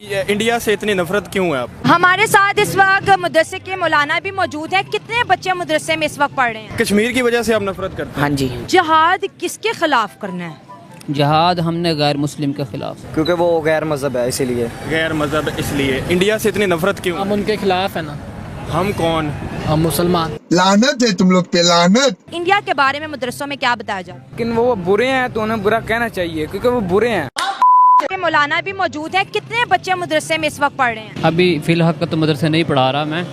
India से इतनी नफरत क्यों है आप? हमारे साथ इस वक्त मदरसे के मौलाना भी मौजूद हैं। कितने बच्चे मदरसे में इस वक्त पढ़ रहे हैं? कश्मीर की वजह से आप नफरत करते हैं? हाँ जी। जिहाद किसके खिलाफ करना है? जिहाद हमने गैर मुस्लिम के खिलाफ, क्योंकि वो गैर मजहब है इसीलिए। गैर मजहब इसलिए। इंडिया से इतनी नफरत क्यों? हम उनके खिलाफ है ना। हम कौन? हम मुसलमान। लानत है तुम लोग पे, लानत। इंडिया के बारे में मदरसों में क्या बताया जाए? लेकिन वो बुरे हैं तो उन्हें बुरा कहना चाहिए क्योंकि वो बुरे हैं। के मौलाना भी मौजूद हैं। कितने बच्चे मदरसे में इस वक्त पढ़ रहे हैं? अभी फ़िलहाल तो मदरसे नहीं पढ़ा रहा मैं,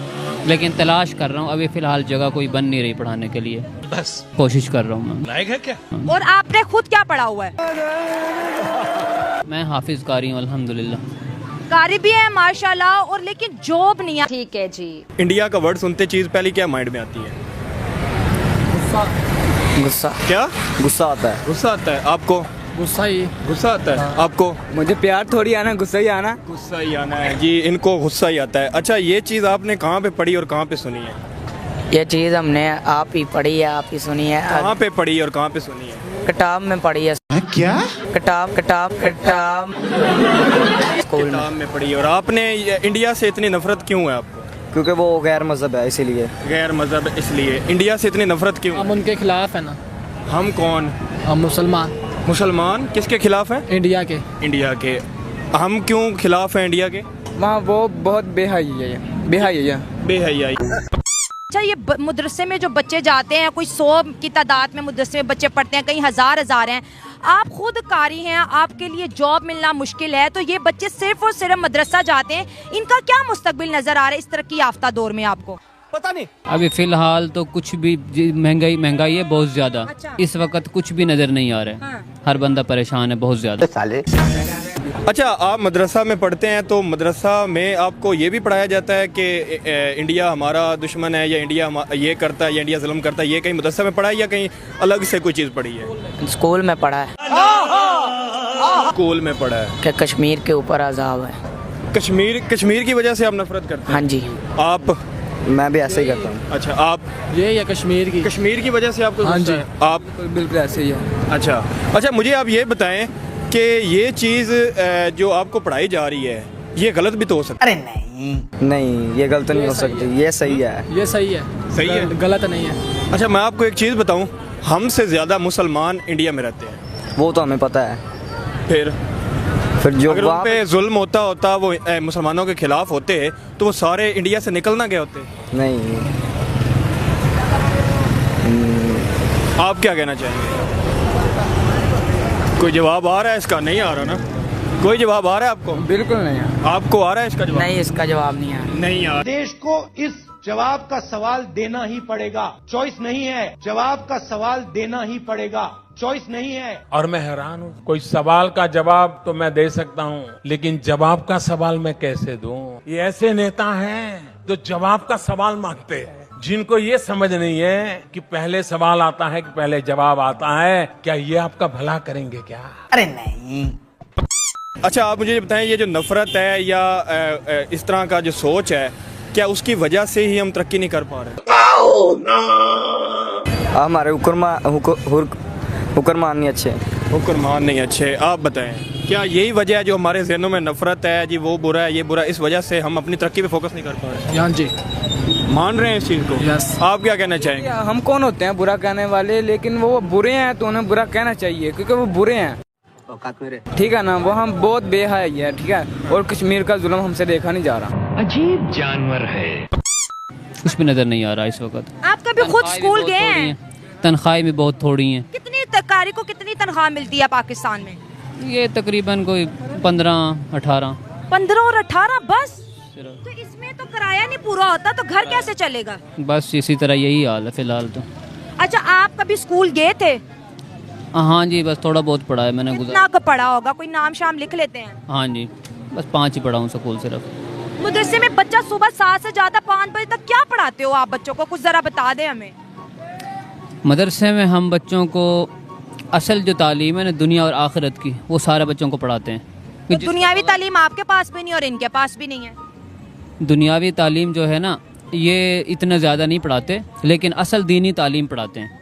लेकिन तलाश कर रहा हूँ। अभी फ़िलहाल जगह कोई बन नहीं रही पढ़ाने के लिए, बस कोशिश कर रहा हूँ मैं। लायक है क्या? और आपने खुद क्या पढ़ा हुआ है? मैं हाफिज़ कारी हूँ अल्हम्दुलिल्लाह। कारी भी है माशाल्लाह, और लेकिन जॉब नहीं है। ठीक है जी। इंडिया का वर्ड सुनते चीज पहले क्या माइंड में आती है? गुस्सा। क्या? गुस्सा आता है। गुस्सा आता है आपको? गुस्सा ही। गुस्सा आता है आपको? मुझे प्यार थोड़ी आना, गुस्सा ही आना। गुस्सा ही आना है जी, इनको गुस्सा ही आता है। अच्छा, ये चीज आपने कहाँ पे पढ़ी और कहाँ पे सुनी है? ये चीज़ हमने आप ही पढ़ी है, आप ही सुनी है। कहाँ पे पढ़ी और कहाँ पे सुनी है? किताब में पढ़ी है। क्या? किताब स्कूल में। किताब में पढ़ी। और आपने इंडिया से इतनी नफरत क्यों है आपको? क्योंकि वो गैर मजहब है इसीलिए। गैर मजहब इसलिए। इंडिया से इतनी नफरत क्यों? हम उनके खिलाफ है ना। हम कौन? हम मुसलमान। मुसलमान किसके खिलाफ हैं? इंडिया के। इंडिया के। हम क्यों खिलाफ हैं इंडिया के? वहाँ वो बहुत बेहयाई है, बेहयाई है। बेहयाई। अच्छा, ये मदरसे में जो बच्चे जाते हैं, कोई 100 की तादाद में मदरसे में बच्चे पढ़ते हैं, कहीं हजार हैं। आप खुद कारी हैं, आपके लिए जॉब मिलना मुश्किल है, तो ये बच्चे सिर्फ और सिर्फ मदरसा जाते हैं, इनका क्या मुस्तकबिल नजर आ रहा है इस तरक्की याफ्ता दौर में आपको? पता नहीं। अभी फ़िलहाल तो कुछ भी महंगाई है बहुत ज़्यादा। अच्छा। इस वक्त कुछ भी नज़र नहीं आ रहा है। हाँ। हर बंदा परेशान है बहुत ज़्यादा। अच्छा, आप मदरसा में पढ़ते हैं तो मदरसा में आपको ये भी पढ़ाया जाता है कि इंडिया हमारा दुश्मन है, या इंडिया ये करता है, या इंडिया जुल्म करता है? ये कहीं मदरसा में पढ़ा है या कहीं अलग से कोई चीज़ पढ़ी है? स्कूल में पढ़ा है स्कूल में पढ़ा है कि कश्मीर के ऊपर अजाब है। कश्मीर की वजह से आप नफरत करते हैं? हाँ जी। आप? मैं भी ऐसे ही करता हूँ। अच्छा, आप? ये या कश्मीर की। कश्मीर की वजह से आपको हाँ गुस्सा जी। है? आप? बिल्कुल ऐसे ही है। अच्छा, मुझे आप ये बताएं कि ये चीज़ जो आपको पढ़ाई जा रही है, ये गलत भी तो हो सकती है? नहीं, ये गलत नहीं हो सकती, ये सही है। ये सही है। सही है? गलत नहीं है। अच्छा, मैं आपको एक चीज़ बताऊं, हमसे ज़्यादा मुसलमान इंडिया में रहते हैं। वो तो हमें पता है। फिर जो अगर उन पे जुल्म होता वो मुसलमानों के खिलाफ होते, तो वो सारे इंडिया से निकलना गए होते? नहीं। आप क्या कहना चाहेंगे? कोई जवाब आ रहा है इसका? नहीं आ रहा ना? कोई जवाब आ रहा है आपको? बिल्कुल नहीं है। आपको आ रहा है इसका जवाब? नहीं, इसका जवाब नहीं है। नहीं आ रहा। देश को इस जवाब का सवाल देना ही पड़ेगा। चॉइस नहीं है, जवाब का सवाल देना ही पड़ेगा। चॉइस नहीं है। और मैं हैरान हूँ, कोई सवाल का जवाब तो मैं दे सकता हूँ, लेकिन जवाब का सवाल मैं कैसे दूं? ये ऐसे नेता हैं जो जवाब का सवाल मांगते हैं, जिनको ये समझ नहीं है कि पहले सवाल आता है कि पहले जवाब आता है। क्या ये आपका भला करेंगे क्या? अरे नहीं। अच्छा, आप मुझे बताएं, ये जो नफरत है या इस तरह का जो सोच है, क्या उसकी वजह से ही हम तरक्की नहीं कर पा रहे? हमारे हुक्मरान नहीं अच्छे। हुक्मरान नहीं अच्छे। आप बताएं, क्या यही वजह है जो हमारे जहनों में नफरत है जी, वो बुरा है, ये बुरा, इस वजह से हम अपनी तरक्की पे फोकस नहीं कर पा रहे? हाँ जी। मान रहे हैं इस चीज़ को? यस। आप क्या कहना चाहेंगे? हम कौन होते हैं बुरा कहने वाले, लेकिन वो बुरे हैं तो उन्हें बुरा कहना चाहिए क्योंकि वो बुरे हैं। ठीक है ना? वो हम बहुत बेहयाई है, ठीक है। और कश्मीर का जुल्म हमसे देखा नहीं जा रहा। अजीब जानवर है। कुछ भी नज़र नहीं आ रहा इस वक्त। आप कभी खुद स्कूल गए हैं? तनख्वाहें भी बहुत थोड़ी हैं। कितनी कारी को कितनी तनख्वाह मिलती है पाकिस्तान में? ये तकरीबन कोई 15-18। 15 और 18 बस? तो इसमें तो किराया नहीं पूरा होता, तो घर कैसे चलेगा? बस इसी तरह यही हाल है फ़िलहाल तो। अच्छा, आप कभी स्कूल गए थे? हाँ जी, बस थोड़ा बहुत पढ़ा है मैंने। कितना का पढ़ा होगा? कोई नाम शाम लिख लेते हैं? हाँ जी, बस 5 ही पढ़ा हूँ स्कूल सिर्फ। मदरसे में बच्चा सुबह 7 से ज़्यादा 5 बजे तक क्या पढ़ाते हो आप बच्चों को? कुछ ज़रा बता दें हमें। मदरसे में हम बच्चों को असल जो तालीम है ना दुनिया और आखिरत की, वो सारे बच्चों को पढ़ाते हैं। तो दुनियावी तालीम आपके पास भी नहीं और इनके पास भी नहीं है। दुनियावी तालीम जो है ना, ये इतना ज़्यादा नहीं पढ़ाते, लेकिन असल दीनी तालीम पढ़ाते हैं।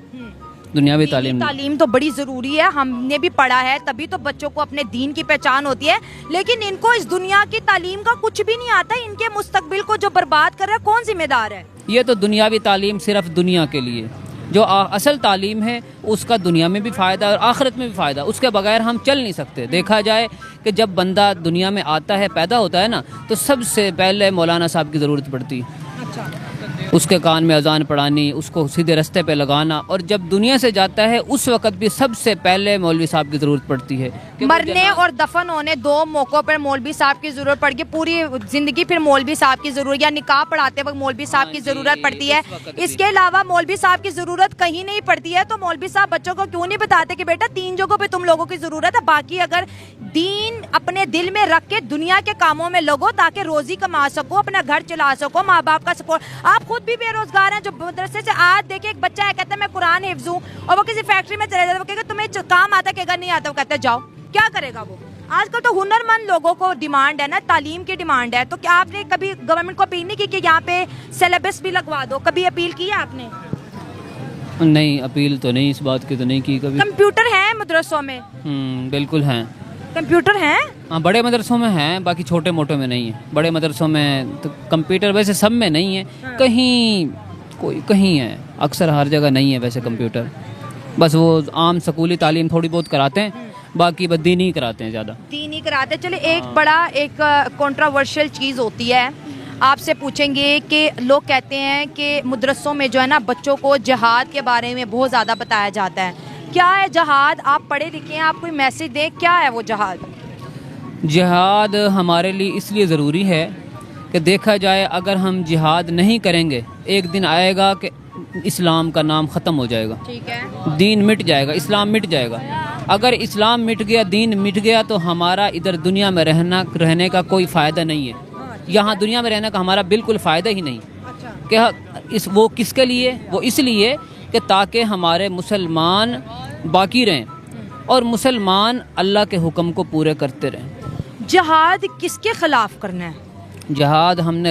دنیاوی دینی تعلیم تو بڑی ضروری ہے, ہم نے بھی پڑھا ہے, تبھی تو بچوں کو اپنے دین کی پہچان ہوتی ہے, لیکن ان کو اس دنیا کی تعلیم کا کچھ بھی نہیں آتا. ان کے مستقبل کو جو برباد کر رہا ہے کون ذمہ دار ہے؟ یہ تو دنیاوی تعلیم صرف دنیا کے لیے, جو اصل تعلیم ہے اس کا دنیا میں بھی فائدہ اور آخرت میں بھی فائدہ, اس کے بغیر ہم چل نہیں سکتے. دیکھا جائے کہ جب بندہ دنیا میں آتا ہے, پیدا ہوتا ہے نا, تو سب سے پہلے مولانا صاحب کی ضرورت پڑتی ہے. اس کے کان میں اذان پڑھانی, اس کو سیدھے رستے پہ لگانا, اور جب دنیا سے جاتا ہے اس وقت بھی سب سے پہلے مولوی صاحب کی ضرورت پڑتی ہے. مرنے اور دفن ہونے دو موقعوں پر مولوی صاحب کی ضرورت پڑ گئی, پوری زندگی پھر مولوی صاحب کی ضرورت, یا نکاح پڑھاتے وقت مولوی صاحب کی ضرورت پڑتی ہے. اس کے علاوہ مولوی صاحب کی ضرورت کہیں نہیں پڑتی ہے. تو مولوی صاحب بچوں کو کیوں نہیں بتاتے کہ بیٹا 3 جگہوں پہ تم لوگوں کی ضرورت ہے, باقی اگر دین اپنے دل میں رکھ کے دنیا کے کاموں میں لگو تاکہ روزی کما سکو, اپنا گھر چلا سکو, ماں باپ کا سپورٹ. آپ خود بھی بے روزگار ہیں, جو مدرسے سے آج دیکھیں ایک بچہ ہے کہتا ہے میں قرآن حفظ ہوں, اور وہ کسی فیکٹری میں چلے جاتا ہے, وہ کہے گا تمہیں کام آتا ہے, کہ اگر نہیں آتا وہ کہتا ہے جاؤ, کیا کرے گا وہ؟ آج کل تو ہنر مند لوگوں کو ڈیمانڈ ہے نا, تعلیم کی ڈیمانڈ ہے. تو کیا آپ نے کبھی گورنمنٹ کو اپیل نہیں کی کہ یہاں پہ سلیبس بھی لگوا دو؟ کبھی اپیل کی ہے آپ نے؟ نہیں, اپیل تو نہیں, اس بات کی تو نہیں کی کبھی. کمپیوٹر ہیں مدرسوں میں؟ بالکل ہیں, کمپیوٹر ہیں. ہاں بڑے مدرسوں میں ہیں, باقی چھوٹے موٹے میں نہیں ہیں. بڑے مدرسوں میں تو کمپیوٹر ویسے سب میں نہیں ہے, کہیں ہے, اکثر ہر جگہ نہیں ہے ویسے کمپیوٹر. بس وہ عام سکولی تعلیم تھوڑی بہت کراتے ہیں, باقی بس دینی کراتے ہیں زیادہ. دینی کراتے. چلے ایک کنٹراورشل چیز ہوتی ہے, آپ سے پوچھیں گے کہ لوگ کہتے ہیں کہ مدرسوں میں جو ہے نا بچوں کو جہاد کے بارے میں بہت زیادہ بتایا جاتا ہے. کیا ہے جہاد؟ آپ پڑھے لکھے ہیں, آپ کوئی میسج دیں, کیا ہے وہ جہاد؟ جہاد ہمارے لیے اس لیے ضروری ہے کہ دیکھا جائے اگر ہم جہاد نہیں کریں گے, ایک دن آئے گا کہ اسلام کا نام ختم ہو جائے گا, ٹھیک ہے, دین مٹ جائے گا, اسلام مٹ جائے گا. اگر اسلام مٹ گیا, دین مٹ گیا, تو ہمارا ادھر دنیا میں رہنے کا کوئی فائدہ نہیں ہے. یہاں دنیا میں رہنے کا ہمارا بالکل فائدہ ہی نہیں. کہ وہ کس کے لیے؟ وہ اس لیے کہ تاکہ ہمارے مسلمان باقی رہیں اور مسلمان اللہ کے حکم کو پورے کرتے رہیں. جہاد کس کے خلاف کرنا ہے؟ جہاد ہم نے